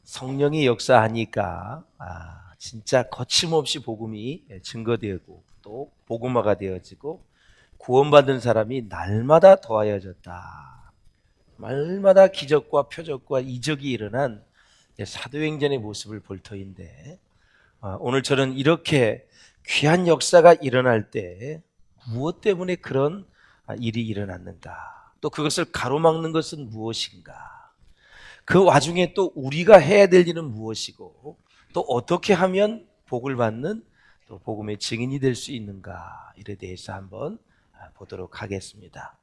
성령이 역사하니까 진짜 거침없이 복음이 증거되고 또 복음화가 되어지고 구원받은 사람이 날마다 더하여졌다. 날마다 기적과 표적과 이적이 일어난 사도행전의 모습을 볼 터인데, 오늘 저는 이렇게 귀한 역사가 일어날 때 무엇 때문에 그런 일이 일어났는가, 또 그것을 가로막는 것은 무엇인가, 그 와중에 또 우리가 해야 될 일은 무엇이고 또 어떻게 하면 복을 받는 또 복음의 증인이 될 수 있는가, 이에 대해서 한번 보도록 하겠습니다.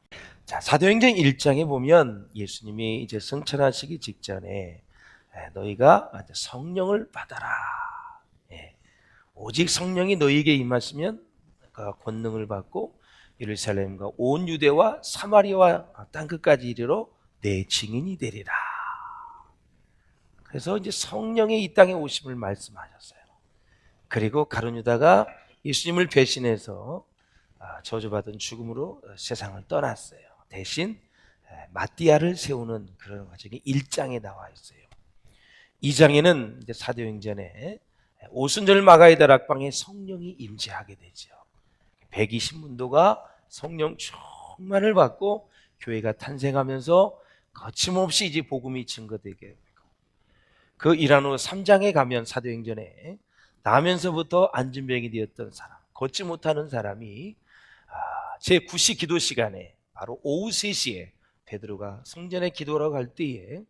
자, 사도행전 1장에 보면 예수님이 이제 승천하시기 직전에 너희가 성령을 받아라. 오직 성령이 너희에게 임하시면 권능을 받고 예루살렘과 온 유대와 사마리아와 땅 끝까지 이르러 내 증인이 되리라. 그래서 이제 성령이 이 땅에 오심을 말씀하셨어요. 그리고 가룟 유다가 예수님을 배신해서 저주받은 죽음으로 세상을 떠났어요. 대신 마띠아를 세우는 그런 과정이 1장에 나와 있어요. 2장에는 이제 사도행전에 오순절 마가의 다락방에 성령이 임재하게 되죠. 120문도가 성령 충만을 받고 교회가 탄생하면서 거침없이 이제 복음이 증거되게 되고, 그 일한 후 3장에 가면 사도행전에 나면서부터 안진병이 되었던 사람, 걷지 못하는 사람이 제9시 기도 시간에 바로 오후 3시에 베드로가 성전에 기도하러 갈 때에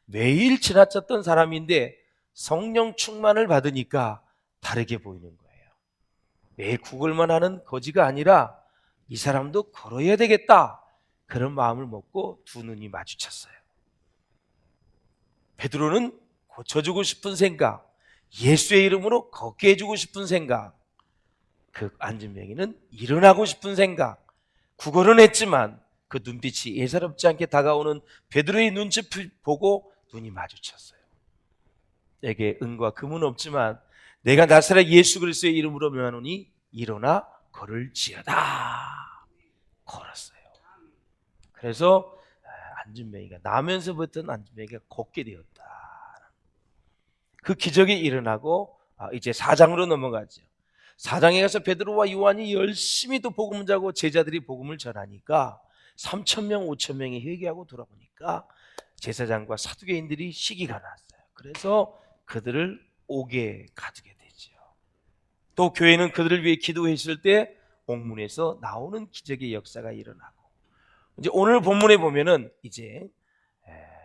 매일 지나쳤던 사람인데 성령 충만을 받으니까 다르게 보이는 거예요. 매일 구걸만 하는 거지가 아니라 이 사람도 걸어야 되겠다, 그런 마음을 먹고 두 눈이 마주쳤어요. 베드로는 고쳐주고 싶은 생각, 예수의 이름으로 걷게 해주고 싶은 생각, 그 안진뱅이는 일어나고 싶은 생각, 구걸은 했지만 그 눈빛이 예사롭지 않게 다가오는 베드로의 눈치 보고 눈이 마주쳤어요. 내게 은과 금은 없지만 내가 나사렛 예수 그리스도의 이름으로 명하노니 일어나 걸을지어다. 걸었어요. 그래서 안진뱅이가 나면서부터는 안진뱅이가 걷게 되었다. 그 기적이 일어나고 이제 4장으로 넘어가죠. 4장에 가서 베드로와 요한이 열심히 또 복음을 전하고 제자들이 복음을 전하니까 3,000명, 5,000명이 회개하고 돌아보니까 제사장과 사두개인들이 시기가 났어요. 그래서 그들을 옥에 가두게 되죠. 또 교회는 그들을 위해 기도했을 때 옥문에서 나오는 기적의 역사가 일어나고, 이제 오늘 본문에 보면은 이제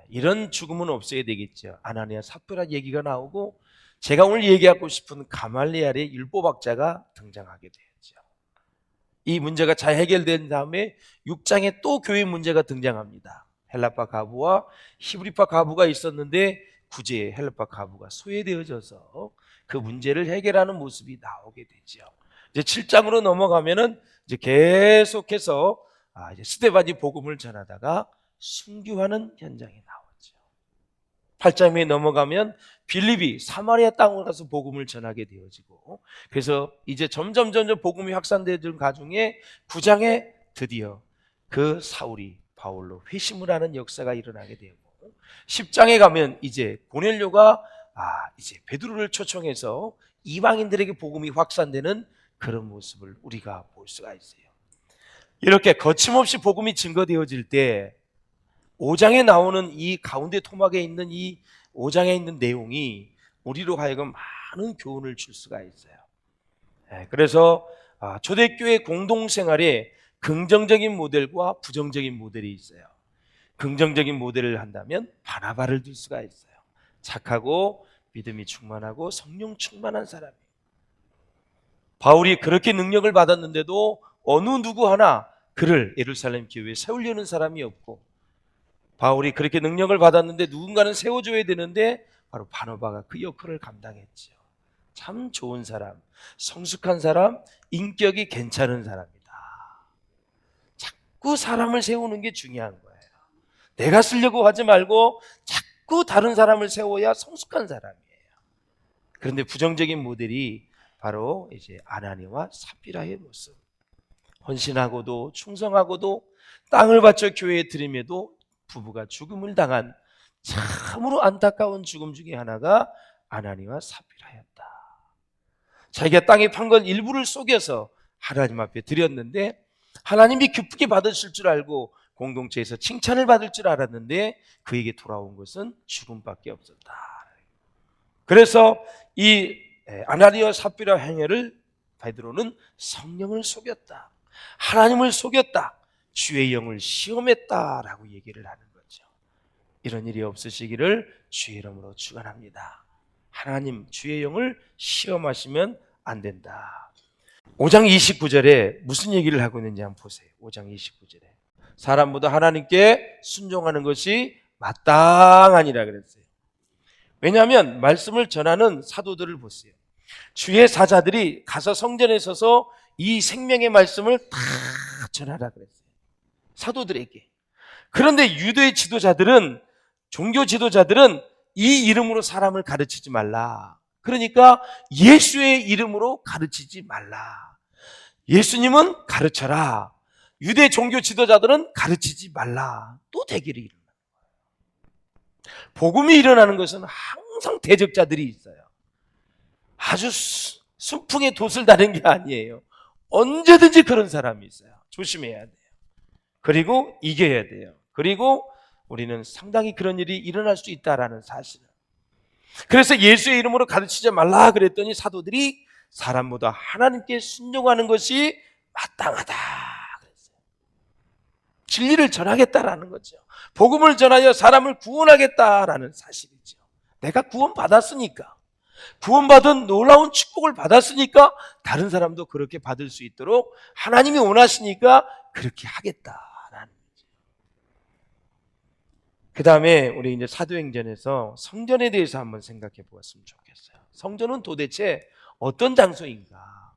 이런 죽음은 없어야 되겠죠. 아나니아 삽비라 얘기가 나오고, 제가 오늘 얘기하고 싶은 가말리엘의 율법학자가 등장하게 되었죠. 이 문제가 잘 해결된 다음에 6장에 또 교회 문제가 등장합니다. 헬라파 가부와 히브리파 가부가 있었는데 구제 헬라파 가부가 소외되어져서 그 문제를 해결하는 모습이 나오게 되죠. 이제 7장으로 넘어가면은 이제 계속해서 이제 스데반이 복음을 전하다가 순교하는 현장이 나오죠. 8장에 넘어가면 빌립이 사마리아 땅으로 가서 복음을 전하게 되어지고, 그래서 이제 점점 복음이 확산되는 가중에 9장에 드디어 그 사울이 바울로 회심을 하는 역사가 일어나게 되고, 10장에 가면 이제 고넬료가 이제 베드로를 초청해서 이방인들에게 복음이 확산되는 그런 모습을 우리가 볼 수가 있어요. 이렇게 거침없이 복음이 증거되어질 때 5장에 나오는 이 가운데 토막에 있는 이 5장에 있는 내용이 우리로 하여금 많은 교훈을 줄 수가 있어요. 그래서 초대교회 공동생활에 긍정적인 모델과 부정적인 모델이 있어요. 긍정적인 모델을 한다면 바나바를 들 수가 있어요. 착하고 믿음이 충만하고 성령 충만한 사람이에요. 바울이 그렇게 능력을 받았는데도 어느 누구 하나 그를 예루살렘 교회에 세우려는 사람이 없고, 바울이 그렇게 능력을 받았는데 누군가는 세워줘야 되는데 바로 바나바가 그 역할을 감당했죠. 참 좋은 사람, 성숙한 사람, 인격이 괜찮은 사람이다. 자꾸 사람을 세우는 게 중요한 거예요. 내가 쓰려고 하지 말고 자꾸 다른 사람을 세워야 성숙한 사람이에요. 그런데 부정적인 모델이 바로 이제 아나니와 삽비라의 모습. 헌신하고도 충성하고도 땅을 바쳐 교회에 드림에도 부부가 죽음을 당한 참으로 안타까운 죽음 중에 하나가 아나니와 삽비라였다. 자기가 땅에 판 건 일부를 속여서 하나님 앞에 드렸는데 하나님이 기쁘게 받으실 줄 알고 공동체에서 칭찬을 받을 줄 알았는데 그에게 돌아온 것은 죽음밖에 없었다. 그래서 이 아나니와 삽비라 행위를 베드로는 성령을 속였다, 하나님을 속였다, 주의 영을 시험했다라고 얘기를 하는 거죠. 이런 일이 없으시기를 주의 이름으로 축원합니다. 하나님 주의 영을 시험하시면 안 된다. 5장 29절에 무슨 얘기를 하고 있는지 한번 보세요. 5장 29절에 사람보다 하나님께 순종하는 것이 마땅하니라 그랬어요. 왜냐하면 말씀을 전하는 사도들을 보세요. 주의 사자들이 가서 성전에 서서 이 생명의 말씀을 다 전하라 그랬어요, 사도들에게. 그런데 유대 지도자들은, 종교 지도자들은 이 이름으로 사람을 가르치지 말라, 그러니까 예수의 이름으로 가르치지 말라, 예수님은 가르쳐라, 유대 종교 지도자들은 가르치지 말라, 또 대결이 일어나는 거예요. 복음이 일어나는 것은 항상 대적자들이 있어요. 아주 순풍에 돛을 다는 게 아니에요. 언제든지 그런 사람이 있어요. 조심해야 돼요. 그리고 이겨야 돼요. 그리고 우리는 상당히 그런 일이 일어날 수 있다라는 사실을. 그래서 예수의 이름으로 가르치지 말라 그랬더니 사도들이 사람보다 하나님께 순종하는 것이 마땅하다 그랬어요. 진리를 전하겠다라는 거죠. 복음을 전하여 사람을 구원하겠다라는 사실이죠. 내가 구원받았으니까, 구원받은 놀라운 축복을 받았으니까 다른 사람도 그렇게 받을 수 있도록 하나님이 원하시니까 그렇게 하겠다라는 거죠. 그 다음에 우리 이제 사도행전에서 성전에 대해서 한번 생각해 보았으면 좋겠어요. 성전은 도대체 어떤 장소인가?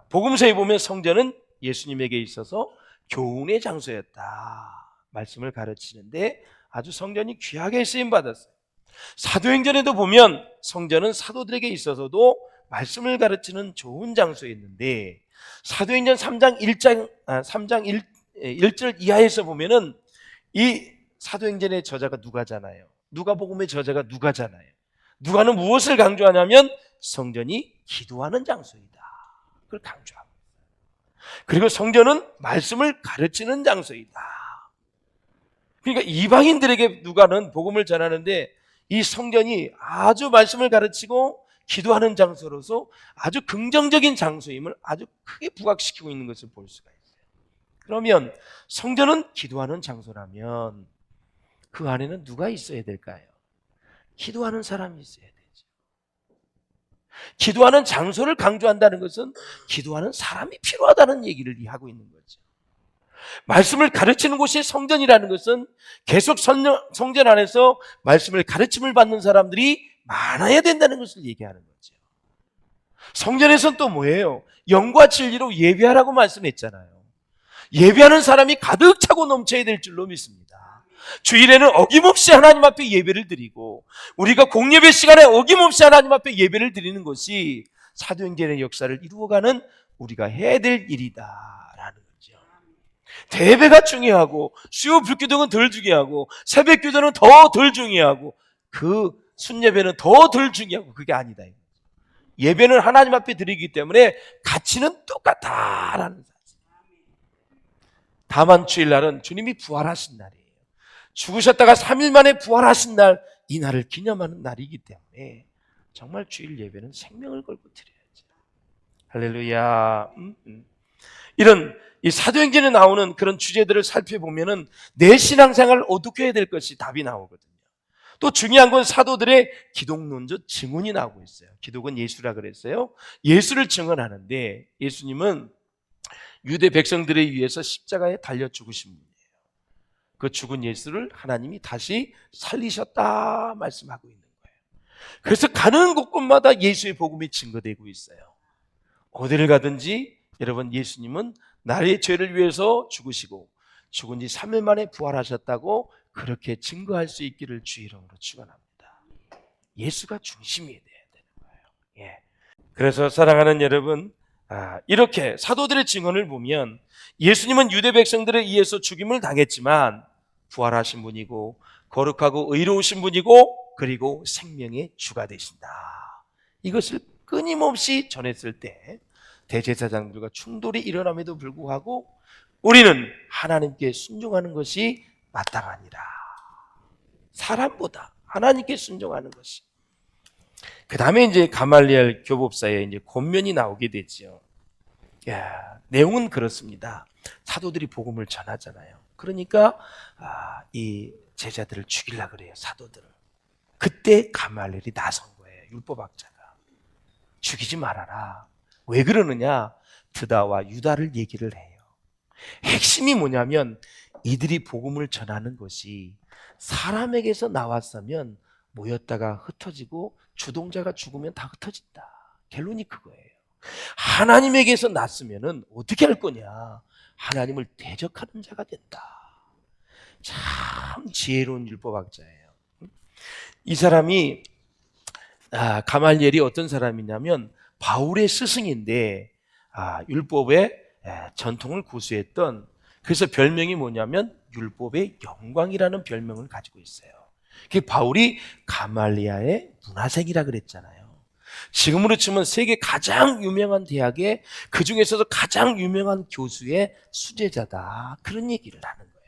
복음서에 보면 성전은 예수님에게 있어서 교훈의 장소였다 말씀을 가르치는데 아주 성전이 귀하게 쓰임받았어요. 사도행전에도 보면 성전은 사도들에게 있어서도 말씀을 가르치는 좋은 장소였는데 사도행전 3장 1절 이하에서 보면은 이 사도행전의 저자가 누가잖아요. 누가복음의 저자가 누가잖아요. 누가는 무엇을 강조하냐면 성전이 기도하는 장소이다, 그걸 강조하고, 그리고 성전은 말씀을 가르치는 장소이다. 그러니까 이방인들에게 누가는 복음을 전하는데 이 성전이 아주 말씀을 가르치고 기도하는 장소로서 아주 긍정적인 장소임을 아주 크게 부각시키고 있는 것을 볼 수가 있어요. 그러면 성전은 기도하는 장소라면 그 안에는 누가 있어야 될까요? 기도하는 사람이 있어야 되죠. 기도하는 장소를 강조한다는 것은 기도하는 사람이 필요하다는 얘기를 하고 있는 거죠. 말씀을 가르치는 곳이 성전이라는 것은 계속 성전 안에서 말씀을 가르침을 받는 사람들이 많아야 된다는 것을 얘기하는 거죠. 성전에서는 또 뭐예요? 영과 진리로 예배하라고 말씀했잖아요. 예배하는 사람이 가득 차고 넘쳐야 될 줄로 믿습니다. 주일에는 어김없이 하나님 앞에 예배를 드리고 우리가 공예배 시간에 어김없이 하나님 앞에 예배를 드리는 것이 사도행전의 역사를 이루어가는 우리가 해야 될 일이다라는 거죠. 대배가 중요하고 수요 불기도는 덜 중요하고 새벽 기도는 더 덜 중요하고 그 순예배는 더 덜 중요하고 그게 아니다. 예배는 하나님 앞에 드리기 때문에 가치는 똑같다라는 사실. 다만 주일날은 주님이 부활하신 날이에요. 죽으셨다가 3일 만에 부활하신 날, 이 날을 기념하는 날이기 때문에 정말 주일 예배는 생명을 걸고 드려야죠. 할렐루야. 이런 이 사도행전에 나오는 그런 주제들을 살펴보면은 내 신앙생활을 어떻게 해야 될 것이 답이 나오거든요. 또 중요한 건 사도들의 기독론적 증언이 나오고 있어요. 기독은 예수라 그랬어요. 예수를 증언하는데 예수님은 유대 백성들에 위해서 십자가에 달려 죽으신 분이에요. 그 죽은 예수를 하나님이 다시 살리셨다 말씀하고 있는 거예요. 그래서 가는 곳곳마다 예수의 복음이 증거되고 있어요. 어디를 가든지 여러분 예수님은 나의 죄를 위해서 죽으시고 죽은 지 3일 만에 부활하셨다고 그렇게 증거할 수 있기를 주의 이름으로 축원합니다. 예수가 중심이 돼야 되는 거예요. 예. 그래서 사랑하는 여러분, 이렇게 사도들의 증언을 보면 예수님은 유대 백성들에 의해서 죽임을 당했지만 부활하신 분이고 거룩하고 의로우신 분이고 그리고 생명의 주가 되신다. 이것을 끊임없이 전했을 때 대제사장들과 충돌이 일어남에도 불구하고 우리는 하나님께 순종하는 것이 마땅하니라. 사람보다 하나님께 순종하는 것이. 그 다음에 이제 가말리엘 교법사에 이제 권면이 나오게 되죠. 내용은 그렇습니다. 사도들이 복음을 전하잖아요. 그러니까 이 제자들을 죽이려고 그래요. 사도들을. 그때 가말리엘이 나선 거예요. 율법학자가. 죽이지 말아라. 왜 그러느냐? 드다와 유다를 얘기를 해요. 핵심이 뭐냐면 이들이 복음을 전하는 것이 사람에게서 나왔으면 모였다가 흩어지고 주동자가 죽으면 다 흩어진다. 결론이 그거예요. 하나님에게서 났으면 어떻게 할 거냐? 하나님을 대적하는 자가 된다. 참 지혜로운 율법학자예요. 이 사람이 가말리엘이 어떤 사람이냐면 바울의 스승인데 율법의 전통을 고수했던, 그래서 별명이 뭐냐면 율법의 영광이라는 별명을 가지고 있어요. 그 바울이 가말리아의 문화생이라 그랬잖아요. 지금으로 치면 세계 가장 유명한 대학의 그 중에서도 가장 유명한 교수의 수제자다. 그런 얘기를 하는 거예요.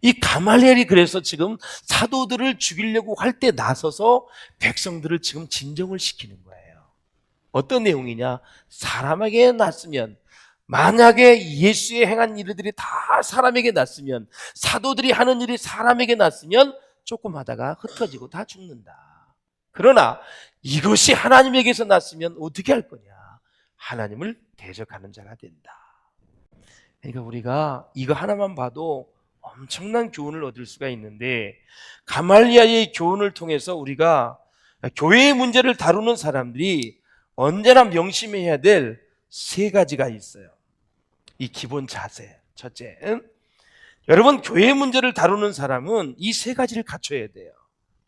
이 가말리엘이 그래서 지금 사도들을 죽이려고 할 때 나서서 백성들을 지금 진정을 시키는 거예요. 어떤 내용이냐? 사람에게 났으면, 만약에 예수의 행한 일들이 다 사람에게 났으면, 사도들이 하는 일이 사람에게 났으면 조금 하다가 흩어지고 다 죽는다. 그러나 이것이 하나님에게서 났으면 어떻게 할 거냐? 하나님을 대적하는 자가 된다. 그러니까 우리가 이거 하나만 봐도 엄청난 교훈을 얻을 수가 있는데, 가말리아의 교훈을 통해서 우리가 교회의 문제를 다루는 사람들이 언제나 명심해야 될 세 가지가 있어요. 이 기본 자세. 첫째, 여러분 교회의 문제를 다루는 사람은 이 세 가지를 갖춰야 돼요.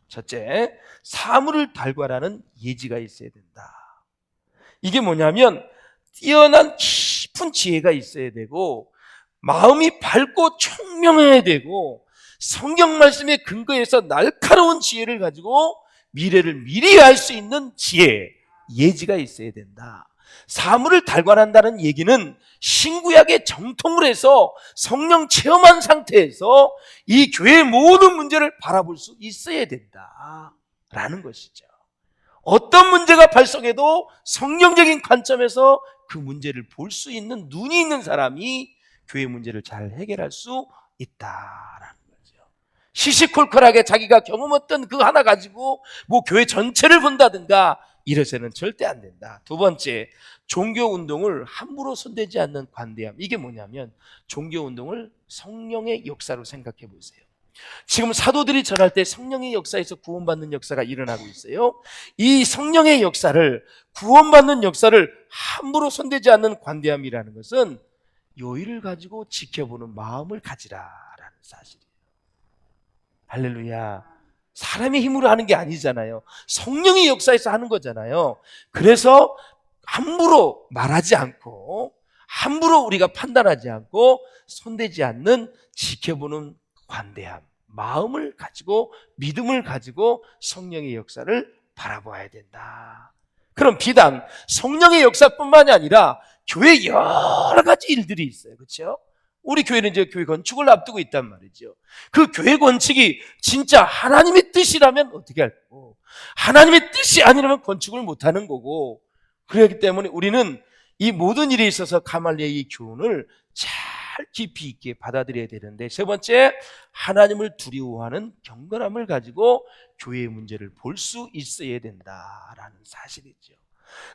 첫째, 사물을 달관하는 예지가 있어야 된다. 이게 뭐냐면 뛰어난 깊은 지혜가 있어야 되고, 마음이 밝고 총명해야 되고, 성경 말씀에 근거해서 날카로운 지혜를 가지고 미래를 미리 알 수 있는 지혜, 예지가 있어야 된다. 사물을 달관한다는 얘기는 신구약의 정통을 해서 성령 체험한 상태에서 이 교회의 모든 문제를 바라볼 수 있어야 된다라는 것이죠. 어떤 문제가 발생해도 성경적인 관점에서 그 문제를 볼 수 있는 눈이 있는 사람이 교회 문제를 잘 해결할 수 있다라는 거죠. 시시콜콜하게 자기가 경험했던 그 하나 가지고 뭐 교회 전체를 본다든가 이래서는 절대 안 된다. 두 번째, 종교운동을 함부로 손대지 않는 관대함. 이게 뭐냐면 종교운동을 성령의 역사로 생각해 보세요. 지금 사도들이 전할 때 성령의 역사에서 구원받는 역사가 일어나고 있어요. 이 성령의 역사를, 구원받는 역사를 함부로 손대지 않는 관대함이라는 것은 요의를 가지고 지켜보는 마음을 가지라라는 사실이에요. 할렐루야. 사람의 힘으로 하는 게 아니잖아요. 성령의 역사에서 하는 거잖아요. 그래서 함부로 말하지 않고, 함부로 우리가 판단하지 않고, 손대지 않는 지켜보는 관대함, 마음을 가지고, 믿음을 가지고 성령의 역사를 바라봐야 된다. 그럼 비단 성령의 역사뿐만이 아니라 교회 여러 가지 일들이 있어요. 그렇죠? 우리 교회는 이제 교회 건축을 앞두고 있단 말이죠. 그 교회 건축이 진짜 하나님의 뜻이라면 어떻게 할 거고, 하나님의 뜻이 아니라면 건축을 못하는 거고, 그렇기 때문에 우리는 이 모든 일에 있어서 가말리엘의 교훈을 잘 깊이 있게 받아들여야 되는데, 세 번째, 하나님을 두려워하는 경건함을 가지고 교회의 문제를 볼 수 있어야 된다라는 사실이죠.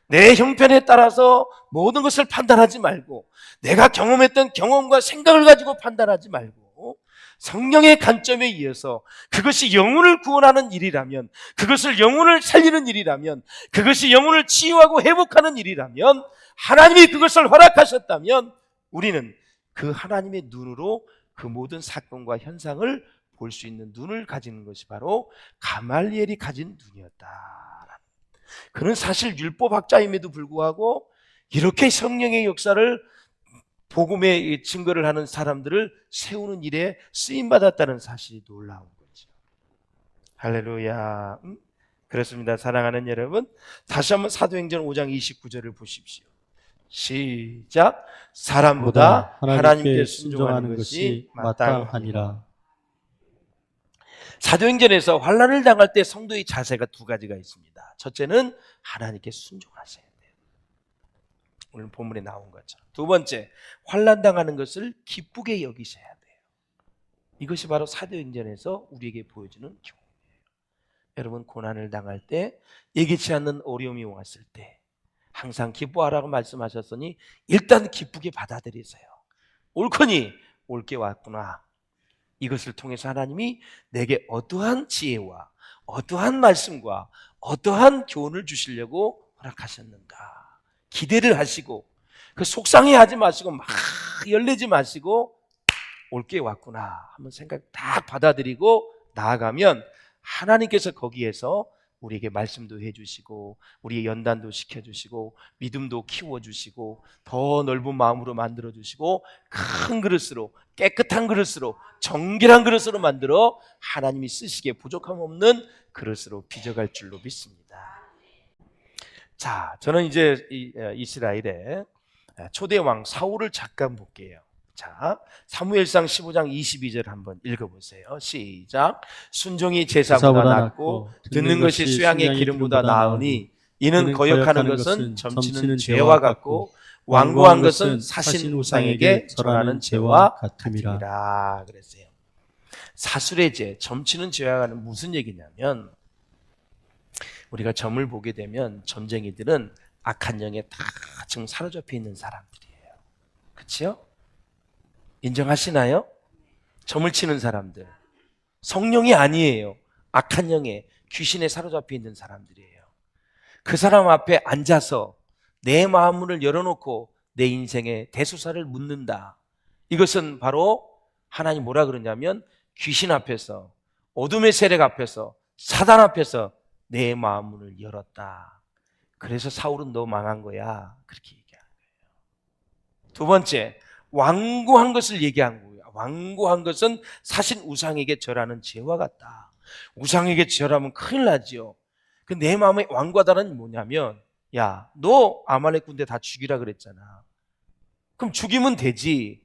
내 형편에 따라서 모든 것을 판단하지 말고, 내가 경험했던 경험과 생각을 가지고 판단하지 말고, 성령의 관점에 의해서 그것이 영혼을 구원하는 일이라면, 그것을 영혼을 살리는 일이라면, 그것이 영혼을 치유하고 회복하는 일이라면, 하나님이 그것을 허락하셨다면 우리는 그 하나님의 눈으로 그 모든 사건과 현상을 볼 수 있는 눈을 가지는 것이 바로 가말리엘이 가진 눈이었다. 그는 사실 율법학자임에도 불구하고 이렇게 성령의 역사를 복음의 증거를 하는 사람들을 세우는 일에 쓰임받았다는 사실이 놀라운 거죠. 할렐루야. 그렇습니다. 사랑하는 여러분, 다시 한번 사도행전 5장 29절을 보십시오. 시작. 사람보다 하나님께 순종하는 것이 마땅하니라. 사도행전에서 환난을 당할 때 성도의 자세가 두 가지가 있습니다. 첫째는 하나님께 순종하셔야 돼요. 오늘 본문에 나온 것처럼. 두 번째, 환난 당하는 것을 기쁘게 여기셔야 돼요. 이것이 바로 사도행전에서 우리에게 보여주는 교훈이에요. 여러분, 고난을 당할 때, 예기치 않는 어려움이 왔을 때 항상 기뻐하라고 말씀하셨으니 일단 기쁘게 받아들이세요. 옳거니 올 게 왔구나. 이것을 통해서 하나님이 내게 어떠한 지혜와 어떠한 말씀과 어떠한 교훈을 주시려고 허락하셨는가 기대를 하시고, 그 속상해하지 마시고 막 열내지 마시고 올 게 왔구나 한번 생각 딱 받아들이고 나아가면 하나님께서 거기에서 우리에게 말씀도 해주시고 우리의 연단도 시켜주시고 믿음도 키워주시고 더 넓은 마음으로 만들어주시고 큰 그릇으로, 깨끗한 그릇으로, 정결한 그릇으로 만들어 하나님이 쓰시기에 부족함 없는 그릇으로 빚어갈 줄로 믿습니다. 자, 저는 이제 이스라엘의 초대 왕 사울을 잠깐 볼게요. 자, 사무엘상 15장 22절 한번 읽어보세요. 시작. 순종이 제사보다 낫고 듣는 것이 수양의 기름보다 나으니 이는 거역하는 것은 점치는 죄와 같고 완고한 것은 사신 우상에게 절하는 죄와 같음이라 그랬어요. 사술의 죄, 점치는 죄와 같은 무슨 얘기냐면, 우리가 점을 보게 되면 점쟁이들은 악한 영에 다 지금 사로잡혀 있는 사람들이에요. 그렇죠? 인정하시나요? 점을 치는 사람들 성령이 아니에요. 악한 영에, 귀신에 사로잡혀 있는 사람들이에요. 그 사람 앞에 앉아서 내 마음문을 열어놓고 내 인생의 대소사를 묻는다. 이것은 바로 하나님 뭐라 그러냐면 귀신 앞에서, 어둠의 세력 앞에서, 사단 앞에서 내 마음문을 열었다. 그래서 사울은 너 망한 거야. 그렇게 얘기하는 거예요. 두 번째, 완고한 것을 얘기한 거예요. 완고한 것은 사신 우상에게 절하는 죄와 같다. 우상에게 절하면 큰일 나지요. 그 내 마음에 완고하다는 뭐냐면, 야, 너 아말렉 군대 다 죽이라 그랬잖아. 그럼 죽이면 되지.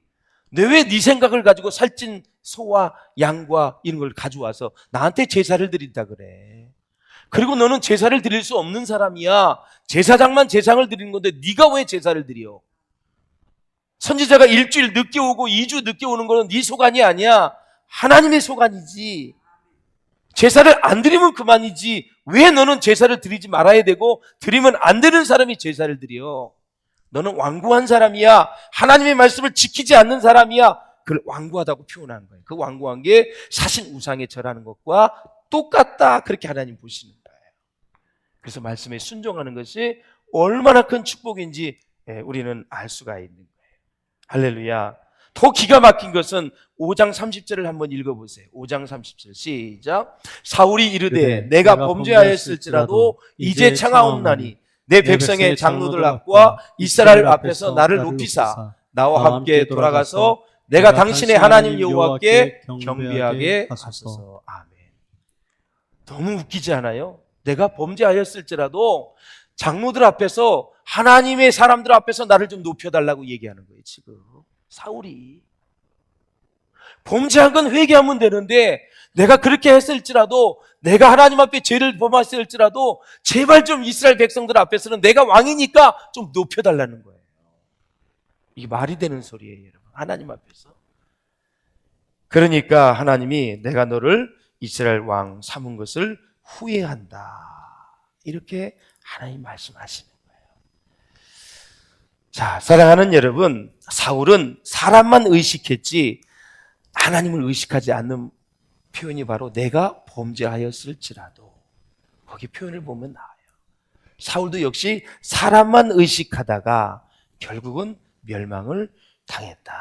왜 네 생각을 가지고 살찐 소와 양과 이런 걸 가져와서 나한테 제사를 드린다 그래. 그리고 너는 제사를 드릴 수 없는 사람이야. 제사장만 제사를 드리는 건데 네가 왜 제사를 드려? 선지자가 일주일 늦게 오고 2주 늦게 오는 거는 네 소관이 아니야. 하나님의 소관이지. 제사를 안 드리면 그만이지. 왜 너는 제사를 드리지 말아야 되고 드리면 안 되는 사람이 제사를 드려? 너는 완고한 사람이야. 하나님의 말씀을 지키지 않는 사람이야. 그걸 완고하다고 표현한 거예요. 그 완고한 게 사신 우상에 절하는 것과 똑같다. 그렇게 하나님 보시는 거예요. 그래서 말씀에 순종하는 것이 얼마나 큰 축복인지 우리는 알 수가 있는 거예요. 할렐루야. 더 기가 막힌 것은 5장 30절을 한번 읽어보세요. 5장 30절 시작. 사울이 이르되 내가 범죄하였을지라도 이제 청하옵나니 내 백성의 장로들 앞과 이스라엘 앞에서 나를 높이사 나와 함께 돌아가서 내가 당신의 하나님 여호와께 경배하게 하소서. 아멘. 너무 웃기지 않아요? 내가 범죄하였을지라도 장로들 앞에서, 하나님의 사람들 앞에서 나를 좀 높여달라고 얘기하는 거예요. 지금 사울이 범죄한 건 회개하면 되는데, 내가 그렇게 했을지라도, 내가 하나님 앞에 죄를 범했을지라도 제발 좀 이스라엘 백성들 앞에서는 내가 왕이니까 좀 높여달라는 거예요. 이게 말이 되는 소리예요, 여러분. 하나님 앞에서. 그러니까 하나님이 내가 너를 이스라엘 왕 삼은 것을 후회한다. 이렇게 하나님 말씀하시는 거예요. 자, 사랑하는 여러분, 사울은 사람만 의식했지 하나님을 의식하지 않는 표현이 바로 내가 범죄하였을지라도, 거기 표현을 보면 나와요. 사울도 역시 사람만 의식하다가 결국은 멸망을 당했다.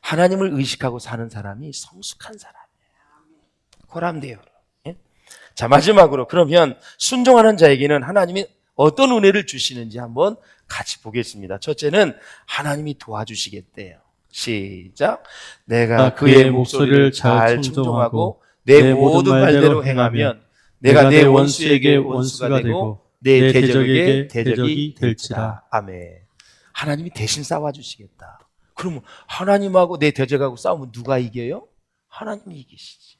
하나님을 의식하고 사는 사람이 성숙한 사람이에요. 고람돼요. 자, 마지막으로 그러면 순종하는 자에게는 하나님이 어떤 은혜를 주시는지 한번 같이 보겠습니다. 첫째는 하나님이 도와주시겠대요. 시작. 내가 그의 목소리를 잘 청종하고 내 모든 말대로 행하면 내가 내 원수에게 원수가 되고 내 대적에게 대적이 될지라. 아멘. 하나님이 대신 싸워주시겠다. 그러면 하나님하고 내 대적하고 싸우면 누가 이겨요? 하나님이 이기시지.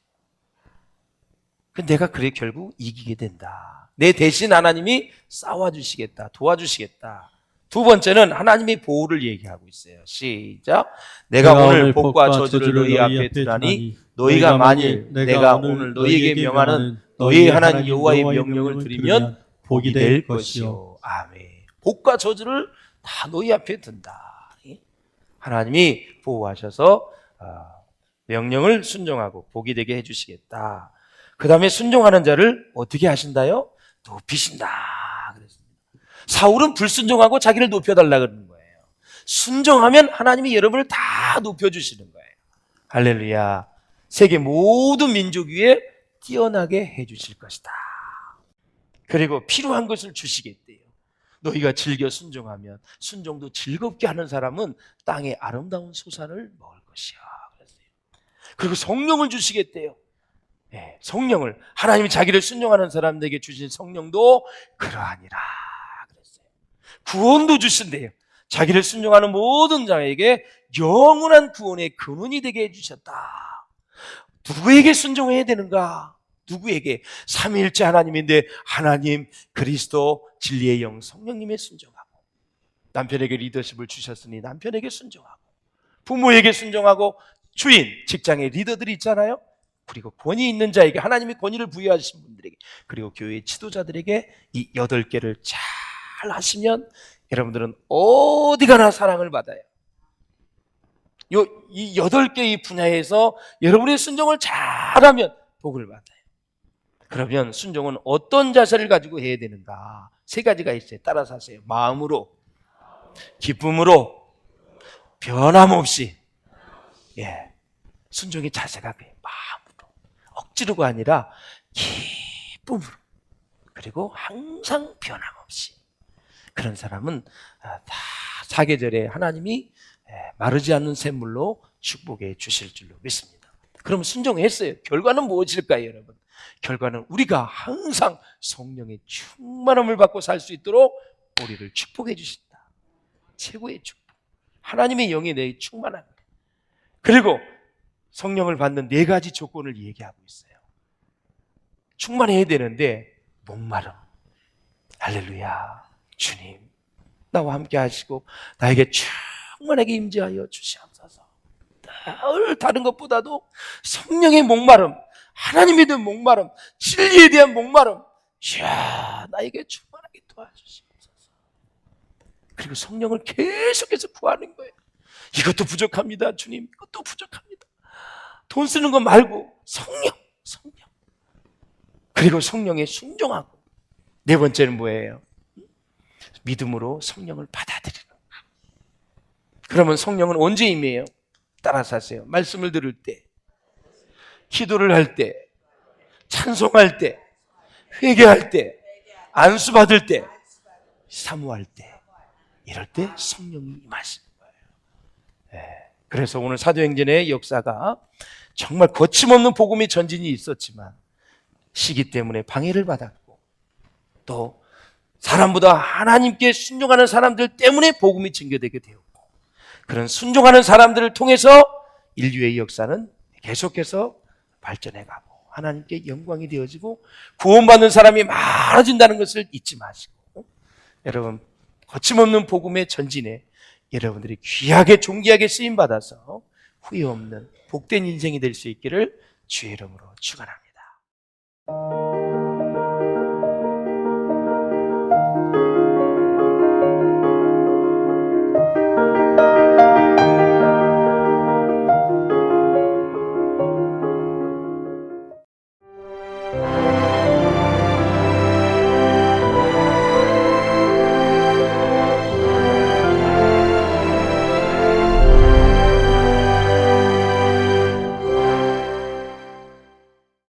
내가 그래 결국 이기게 된다. 내 대신 하나님이 싸워주시겠다. 도와주시겠다. 두 번째는 하나님의 보호를 얘기하고 있어요. 시작. 내가 오늘 복과 저주를 너희 앞에 두나니 너희가 만일 내가 오늘 너희에게 명하는 너희 하나님 여호와의 명령을 들으면 복이 될 것이요. 아멘. 복과 저주를 다 너희 앞에 둔다. 하나님이 보호하셔서 명령을 순종하고 복이 되게 해주시겠다. 그 다음에 순종하는 자를 어떻게 하신다요? 높이신다 그랬습니다. 사울은 불순종하고 자기를 높여달라 그러는 거예요. 순종하면 하나님이 여러분을 다 높여주시는 거예요. 할렐루야. 세계 모든 민족 위에 뛰어나게 해주실 것이다. 그리고 필요한 것을 주시겠대요. 너희가 즐겨 순종하면 순종도 즐겁게 하는 사람은 땅의 아름다운 소산을 먹을 것이야. 그리고 성령을 주시겠대요. 네, 성령을 하나님이 자기를 순종하는 사람들에게 주신 성령도 그러하니라 그랬어요. 구원도 주신대요. 자기를 순종하는 모든 자에게 영원한 구원의 근원이 되게 해주셨다. 누구에게 순종해야 되는가? 누구에게? 삼위일체 하나님인데 하나님, 그리스도, 진리의 영, 성령님에 순종하고, 남편에게 리더십을 주셨으니 남편에게 순종하고, 부모에게 순종하고, 주인, 직장의 리더들이 있잖아요. 그리고 권위 있는 자에게, 하나님이 권위를 부여하신 분들에게, 그리고 교회 지도자들에게 이 8개를 잘 하시면 여러분들은 어디 가나 사랑을 받아요. 이 8개의 분야에서 여러분의 순종을 잘하면 복을 받아요. 그러면 순종은 어떤 자세를 가지고 해야 되는가? 3가지가 있어요. 따라서 하세요. 마음으로, 기쁨으로, 변함없이. 예, 순종의 자세가 그래요. 마음으로, 억지로가 아니라 기쁨으로, 그리고 항상 변함없이. 그런 사람은 다 사계절에 하나님이 마르지 않는 샘물로 축복해 주실 줄로 믿습니다. 그럼 순종했어요. 결과는 무엇일까요, 여러분? 결과는 우리가 항상 성령의 충만함을 받고 살 수 있도록 우리를 축복해 주신다. 최고의 축복. 하나님의 영이 내 충만한 거예요. 그리고 성령을 받는 4가지 조건을 얘기하고 있어요. 충만해야 되는데 목마름. 할렐루야. 주님, 나와 함께 하시고 나에게 충만하게 임재하여 주시옵소서. 늘 다른 것보다도 성령의 목마름, 하나님에 대한 목마름, 진리에 대한 목마름, 이야, 나에게 충만하게 도와주시옵소서. 그리고 성령을 계속해서 구하는 거예요. 이것도 부족합니다, 주님. 이것도 부족합니다. 돈 쓰는 거 말고 성령. 그리고 성령에 순종하고. 4번째는 뭐예요? 믿음으로 성령을 받아들이는 거예요. 그러면 성령은 언제 임해요? 따라서 하세요. 말씀을 들을 때, 기도를 할 때, 찬송할 때, 회개할 때, 안수받을 때, 사모할 때, 이럴 때 성령이 임하시는 거예요. 그래서 오늘 사도행전의 역사가 정말 거침없는 복음의 전진이 있었지만 시기 때문에 방해를 받았고, 또 사람보다 하나님께 순종하는 사람들 때문에 복음이 증거되게 되었고, 그런 순종하는 사람들을 통해서 인류의 역사는 계속해서 발전해가고 하나님께 영광이 되어지고 구원받는 사람이 많아진다는 것을 잊지 마시고, 여러분 거침없는 복음의 전진에 여러분들이 귀하게 존귀하게 쓰임받아서 후회 없는 복된 인생이 될 수 있기를 주의 이름으로 축원합니다.